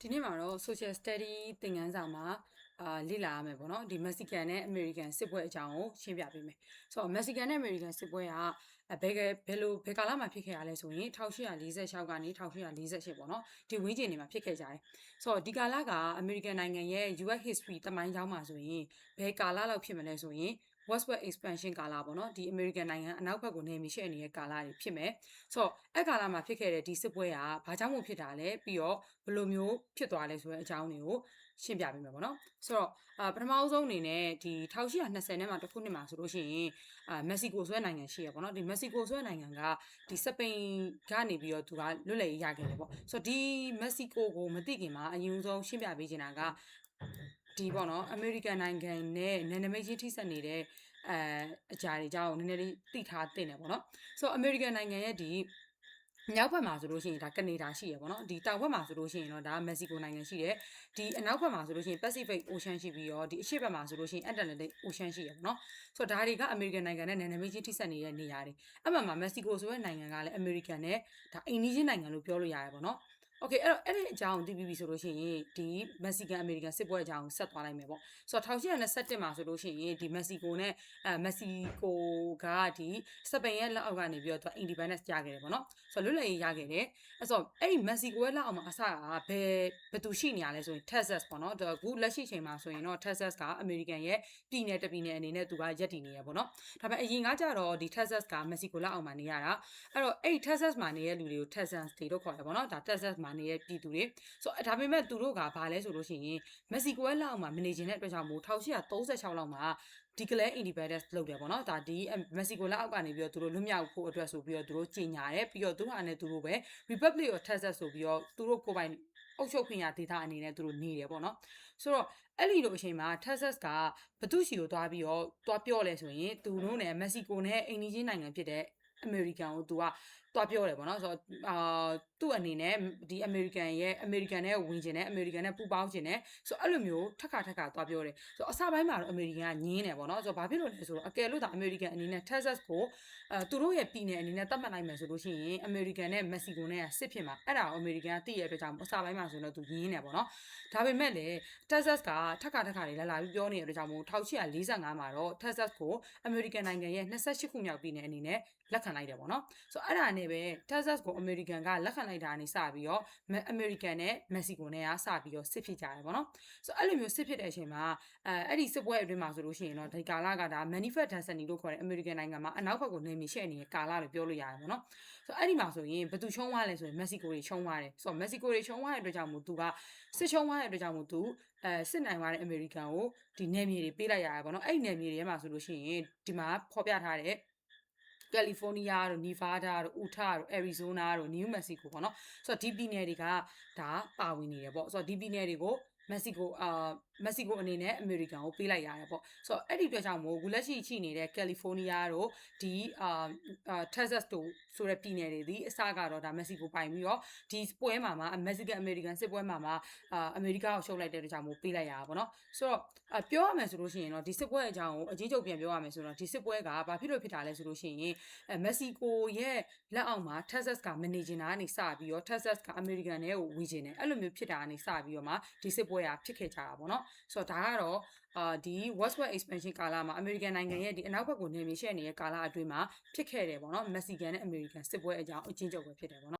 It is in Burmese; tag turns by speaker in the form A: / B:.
A: ဒီနေ့မှာတော့ social study သင်ခန်းစာမှာလေ့လာရမယ်ပေါ့နော်ဒီ Mexican နဲ့ American စစ်ပွဲအကြောင်းကိုရှင်းပြပေးမယ်ဆိုတော့ Mexican နဲ့ American စစ်ပွဲကဘယ်ကာလမှာဖြစ်ခဲ့ရလဲဆိုရင်1846ကနေ1848ပေါ့နော်ဒီဝန်းကျင်တွေမှာဖြစ်ခဲ့ကြတယ်ဆိုတော့ဒီကာလက American နိုင်ငံရဲ့ US history တမိုင်းကြောင်းမှာဆိုရင်ဘယ်ကာလလောက်ဖြစ်မလဲဆိုရင်Westward expansion ကာလပေါ့နော်ဒီ American နိုင်ငံအနောက်ဘက်ကိုနေမြေရှဲ့နေတဲ့ကာလတွေဖြစ်မယ်ဆိုတော့အဲ့ကာလမှာဖြစ်ခဲ့တဲ့ဒီစစ်ပွဲကဘာကြောင့်မို့ဖြစ်တာလဲပြီးတော့ဘယ်လိုမျိုးဖြစ်သွားလဲဆိုတဲ့အကြောင်းတွေကိုရှင်းပြပေးမယ်ပေါ့နော်ဆိုတော့ပထမဆုံးအနေနဲ့ဒီ1820နဲ့မှာတစ်ခုနှစ်မှာဆိုလို့ရှိရင်မက္ကဆီကိုဆိုတဲ့နိုင်ငံရှိရပေါ့နော်ဒီမက္ကဆီကိုဆိုတဲ့နိုင်ငံကဒီစပိန်ကနေပြီးတော့သူကလွတ်လပ်ရေးရခဲ့တယ်ပေါ့ဆိုတော့ဒီမက္ကဆီကိုကိုမသိခင်မှာအရင်ဆုံးရှင်းပြပေးချင်တာကဒီပေါ့နော်အမေရိကန်နိုင်ငံနဲ့နယ်နိမိတ်ချင်းထိစပ်နေတဲ့အကြာတွေကြောင်းနည်းနည်းလေးသိထားသင့်တယ်ပေါ့နော်ဆိုတော့အမေရိကန်နိုင်ငံရဲ့ဒီမြောက်ဘက်မှာဆိုလို့ရှိရင်ဒါကနေဒါရှိရပေါ့နော်ဒီတောင်ဘက်မှာဆိုလို့ရှိရင်တော့ဒါမက္ကဆီကိုနိုင်ငံရှိတယ်ဒီအနောက်ဘက်မှာဆိုလို့ရှိရင် Pacific Ocean ရှိပြီးတော့ဒီအရှေ့ဘက်မှာဆိုလို့ရှိရင် Atlantic Ocean ရှိရပေါ့နော်ဆိုတော့ဒါတွေကအမေရိကန်နိုင်ငံနဲ့နယ်နိမိတ်ချင်းထိစပ်နေတဲ့နေရာတွေအဲ့မှာမက္ကဆီကိုဆိုတဲ့နိုင်ငံကလည်းအမေရိကန်နဲ့ဒါအိမ်နီးချင်းနိုင်ငံလို့ပြောလို့ရတယ်ပေါ့နော်โอเคအဲ့ဒီအကြောင်းသိပြီးပြီဆိုလို့ရှိရင်ဒီမက္ကဆီကန်အမေရိကန်စစ်ပွဲအကြောင်းဆက်သွားလိုက်မယ်ပေါ့ဆိုတော့1821မှာဆိုလို့ရှိရင်ဒီမက္ကဆီကိုနဲ့မက္ကဆီကိုကဒီစပိန်ရဲ့လက်အောက်ကနေပြီးတော့သူ independence ရခဲ့တယ်ပေါ့နော်ဆိုတော့လွတ်လပ်ရေးရခဲ့တယ်အဲ့ဆိုအဲ့ဒီမက္ကဆီကိုရဲ့လက်အောက်မှာအစကဘယ်သူရှိနေရလဲဆိုရင် Texas ပေါ့နော်အခုလက်ရှိချိန်မှာဆိုရင်တော့ Texas ကအမေရိကန်ရဲ့ပြည်နယ်တစ်ပြည်နယ်အနေနဲ့သူကရပ်တည်နေရပေါ့နော်ဒါပေမဲ့အရင်ကကြတော့ဒီ Texas ကမက္ကဆီကိုလက်အောက်မှာနေရတာအဲ့တော့အဲ့ Texas မှာနေတဲ့လူတွေကို Texans တွေလို့ခေါ်တယ်ပေါ့နော်ဒါ Texas မှာနေတဲ့ပြည်သူတွေဆိုဒါပေမဲ့သူတို့ကဘာလဲဆိုလို့ရှိရင်မက္ကဆီကိုရဲ့လက်အောက်မှာမနေချင်တဲ့အတွက်ကြောင့်မို့1836လောက်မှာဒီကလဲ independence လုပ်တယ်ပေါ့နော်ဒါဒီမက္ကဆီကိုလက်အောက်ကနေပြီးတော့သူတို့လွတ်မြောက်ဖို့အတွက်ဆိုပြီးတော့သူတို့ကြီးညာတယ်ပြီးတော့သူတို့အနေနဲ့သူတို့ပဲ Republic of Texas ဆိုပြီးတော့သူတို့ကိုယ်ပိုင်အုပ်ချုပ်ခွင့်ရဒေသအနေနဲ့သူတို့နေတယ်ပေါ့နော်ဆိုတော့အဲ့ဒီလိုအချိန်မှာ Texas ကဘသူရှိကိုသွားပြီးတော့သွားပြောလဲဆိုရင်သူတို့နဲ့မက္ကဆီကိုနဲ့အိမ်နီးချင်းနိုင်ငံဖြစ်တဲ့အမေရိကန်ကိုသူကသွားပြောတယ်ပေါ့နော်ဆိုတော့သူ့အနေနဲ့ဒီအမေရိကန်နဲ့ဝင်ကျင်တယ်အမေရိကန်နဲ့ပူးပေါင်းကျင်တယ်ဆိုတော့အဲ့လိုမျိုးထပ်ခါသွားပြောတယ်ဆိုတော့အစပိုင်းမှာတော့အမေရိကန်ကညင်းတယ်ပေါ့နော်ဆိုတော့ဘာဖြစ်လို့လဲဆိုတော့အကယ်လို့ဒါအမေရိကန်အနေနဲ့ Texas ကိုသူတို့ရဲ့ပြည်နယ်အနေနဲ့သတ်မှတ်လိုက်မယ်ဆိုလို့ရှိရင်အမေရိကန်နဲ့မက္ကဆီကိုနဲ့စစ်ဖြစ်မှာအဲ့ဒါကိုအမေရိကန်ကသိရတဲ့အတွက်ကြောင့်အစပိုင်းမှာဆိုတော့သူညင်းတယ်ပေါ့နော်ဒါပေမဲ့လည်း Texas ကထပ်ခါတွေလာပြီးပြောနေတဲ့အတွက်ကြောင့်မို့1845မှာတော့ Texas ကိုအမေရိကန်နိုင်ငံရဲ့28ခုမြောက်ပြည်နယ်အနေနဲ့လက်ခံလိုက်တယ်ပေါ့နော်ဆိုတော့အဲ့ဒါနဲ့ပဲ Texas ကိုအမေရိကန်ကလက်ခံလိုက်တာနေစပြီးတော့အမေရိကန်နဲ့မက္ကဆီကိုနဲ့ကစပြီးတော့စစ်ဖြစ်ကြတယ်ပေါ့နော်ဆိုတော့အဲ့လိုမျိုးစစ်ဖြစ်တဲ့အချိန်မှာအဲ့ဒီစစ်ပွဲအတွင်းမှာဆိုလို့ရှိရင်တော့ဒီကာလကဒါ Manifest Destiny လို့ခေါ်တဲ့အမေရိကန်နိုင်ငံမှာအနောက်ဘက်ကိုနေမြေရှဲ့နေတဲ့ကာလလို့ပြောလို့ရတယ်ပေါ့နော်ဆိုတော့အဲ့ဒီမှာဆိုရင်ဘယ်သူရှုံးသွားလဲဆိုရင်မက္ကဆီကိုတွေရှုံးသွားတယ်ဆိုတော့မက္ကဆီကိုတွေရှုံးသွားတဲ့အတွက်ကြောင့်မို့သူကစစ်ရှုံးသွားတဲ့အတွက်ကြောင့်မို့သူစစ်နိုင်သွားတဲ့အမေရိကန်ကိုဒီနယ်မြေတွေပေးလိုက်ရတယ်ပေါ့နော်အဲ့ဒီနယ်မြေတွေထဲမှာဆိုလို့ရှိရင်ဒီမှာဖော်ပြထားတဲ့ကယ်လီဖိုးနီးယားတို့နီဗားဒါးတို့ဥတာတို့အရီဇိုနာတို့နယူးမက္ကဆီကိုပေါ့နော်ဆိုတော့ဒီပြည်နယ်တွေကဒါပါဝင်နေတယ်ပေါ့ဆိုတော့ဒီပြည်နယ်တွေကိုမက္ကဆီကိုအနေနဲ့အမေရိကန်ကိုပေးလိုက်ရတယ်ပေါ့ဆိုတော့အဲ့ဒီအတွက်ကြောင့်မို့အခုလက်ရှိနေတဲ့ကယ်လီဖိုးနီးယားတို့ဒီTexas တို့ဆိုတဲ့ပြည်နယ်တွေဒီအစကတော့ဒါမက္ကဆီကိုပိုင်ပြီးတော့ဒီပွဲမှာမက္ကဆီကန်အမေရိကန်စစ်ပွဲမှာအမေရိကကိုရှုံးလိုက်တဲ့အတွက်ကြောင့်မို့ပေးလိုက်ရတာပေါ့နော်ဆိုတော့ပြောရမယ်ဆိုလို့ရှိရင်တော့ဒီစစ်ပွဲအကြောင်းကိုအကြီးချုပ်ပြန်ပြောရမယ်ဆိုတော့ဒီစစ်ပွဲကဘာဖြစ်လို့ဖြစ်တာလဲဆိုလို့ရှိရင်မက္ကဆီကိုရဲ့လက်အောက်မှာ Texas ကမနေချင်တာကနေစပြီးတော့ Texas ကအမေရိကန်နဲ့ကိုဝင်ချင်တယ်အဲ့လိုမျိုးဖြစ်တာကနေစပြီးတော့မှဒီစစ်ပွဲကဖြစ်ခဲ့ကြတာပေါ့နော်ဆိုတော့ဒါကတော့ဒီ Westward expansion ကာလမှာအမေရိကန်နိုင်ငံရဲ့ဒီအနောက်ဘက်ကိုနေမြေရှဲ့နေတဲ့ကာလအတွင်းမှာဖြစ်ခဲ့တယ်ပေါ့နော်မက္ကဆီကန်နဲ့အမေရိကန်စစ်ပွဲအကြောင်းအချင်းချုပ်ပဲဖြစ်တယ်ပေါ့နော်